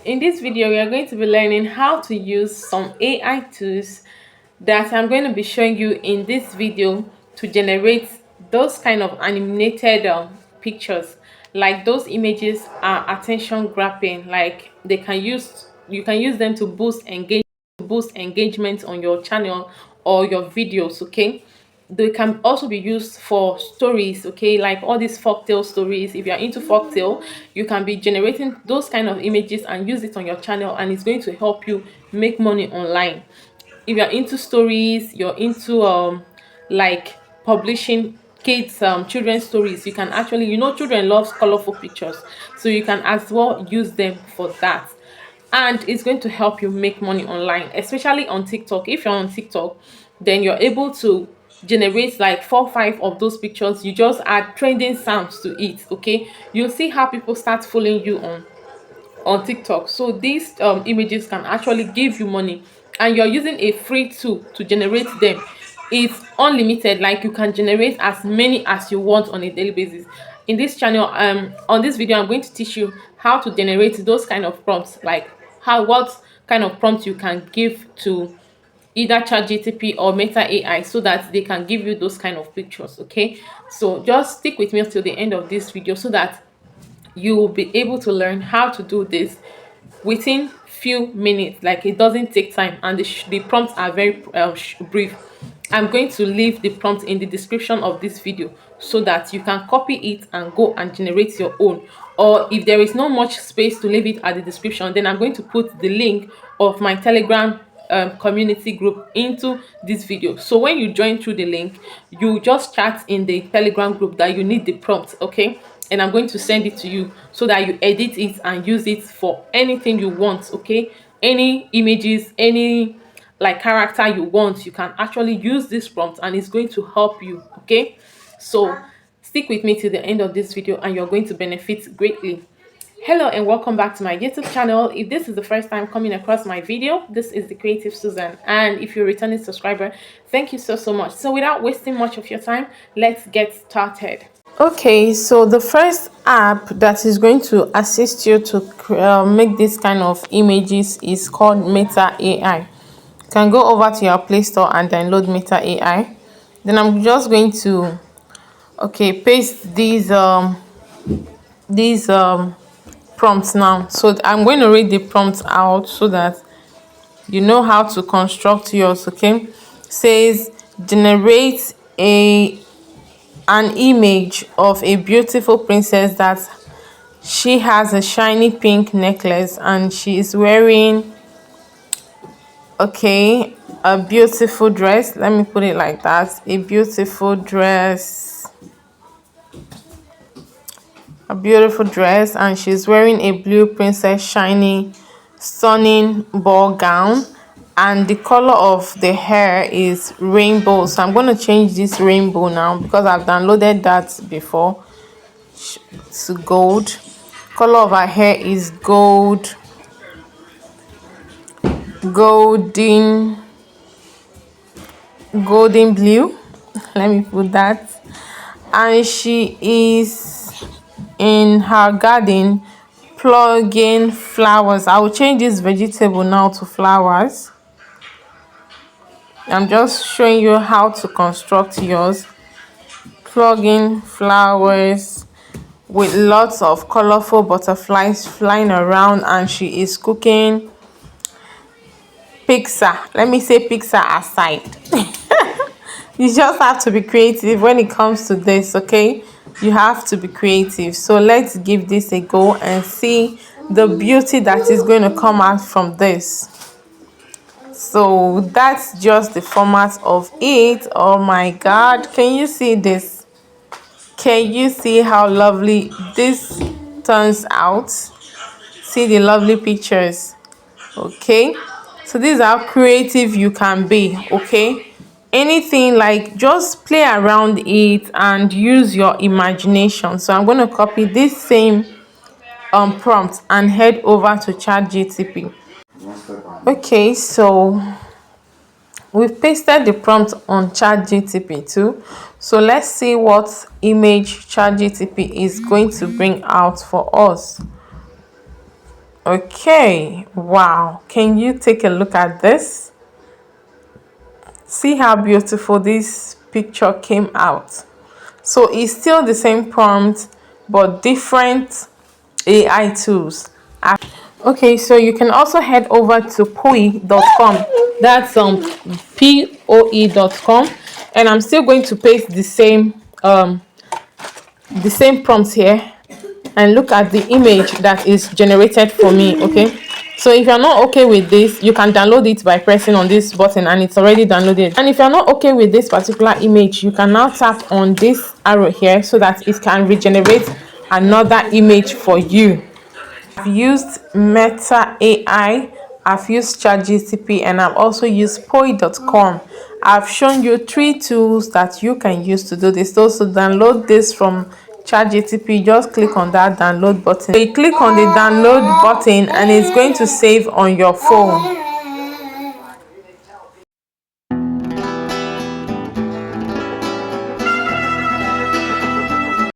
In this video, we are going to be learning how to use some AI tools that I'm going to be showing you in this video to generate those kind of animated pictures. Like those images are attention grabbing. Like you can use them to boost engagement on your channel or your videos. Okay, they can also be used for stories, okay, like all these folktale stories. If you're into folktale, you can be generating those kind of images and use it on your channel, and it's going to help you make money online. If you're into stories, you're into like publishing kids children's stories, you can actually, children love colorful pictures, so you can as well use them for that. And it's going to help you make money online, especially on TikTok. If you're on TikTok, then you're able to generate like 4 5 of those pictures. You just add trending sounds to it, okay? You'll see how people start following you on TikTok. So these images can actually give you money, and you're using a free tool to generate them. It's unlimited, like you can generate as many as you want on a daily basis. In this channel, on this video, I'm going to teach you how to generate those kind of prompts, like what kind of prompts you can give to either ChatGTP or Meta AI, so that they can give you those kind of pictures. Okay, so just stick with me till the end of this video so that you will be able to learn how to do this within few minutes. Like, it doesn't take time, and the prompts are very brief. I'm going to leave the prompt in the description of this video so that you can copy it and go and generate your own. Or if there is not much space to leave it at the description, then I'm going to put the link of my Telegram community group into this video. So when you join through the link, you just chat in the Telegram group that you need the prompt, okay? And I'm going to send it to you so that you edit it and use it for anything you want, okay? Any images, any like character you want, you can actually use this prompt, and it's going to help you, okay? So stick with me to the end of this video, and you're going to benefit greatly. Hello and welcome back to my YouTube channel. If this is the first time coming across my video, this is the Creative Susan, and if you're a returning subscriber, thank you so much. So without wasting much of your time, let's get started. Okay, so the first app that is going to assist you to make this kind of images is called Meta AI. You can go over to your Play Store and download Meta AI. Then I'm just going to paste these prompts now. So I'm going to read the prompts out so that you know how to construct yours. Okay, says generate an image of a beautiful princess that she has a shiny pink necklace and she is wearing a beautiful dress. Let me put it like that. A beautiful dress, and she's wearing a blue princess shiny stunning ball gown, and the color of the hair is rainbow. So I'm going to change this rainbow now because I've downloaded that before to gold. Color of her hair is golden blue. Let me put that. And she is in her garden plugging flowers. I will change this vegetable now to flowers. I'm just showing you how to construct yours. Plugging flowers with lots of colorful butterflies flying around, and she is cooking pizza. Let me say pizza aside. You just have to be creative when it comes to this, okay? You have to be creative. So let's give this a go and see the beauty that is going to come out from this. So that's just the format of it. Oh my god, can you see this? Can you see how lovely this turns out? See the lovely pictures. Okay, so this is how creative you can be. Okay, anything, like, just play around it and use your imagination. So I'm going to copy this same prompt and head over to ChatGTP. Okay, so we've pasted the prompt on ChatGTP too. So let's see what image ChatGTP is going to bring out for us. Okay, wow, can you take a look at this? See how beautiful this picture came out. So it's still the same prompt but different AI tools. Okay, so you can also head over to poe.com. That's poe.com, and I'm still going to paste the same prompt here, and look at the image that is generated for me. Okay, so if you're not okay with this, you can download it by pressing on this button, and it's already downloaded. And if you're not okay with this particular image, you can now tap on this arrow here so that it can regenerate another image for you. I've used Meta AI, I've used ChatGTP, and I've also used poe.com. I've shown you 3 tools that you can use to do this. So to download this from ChatGTP, just click on that download button. So you click on the download button and it's going to save on your phone.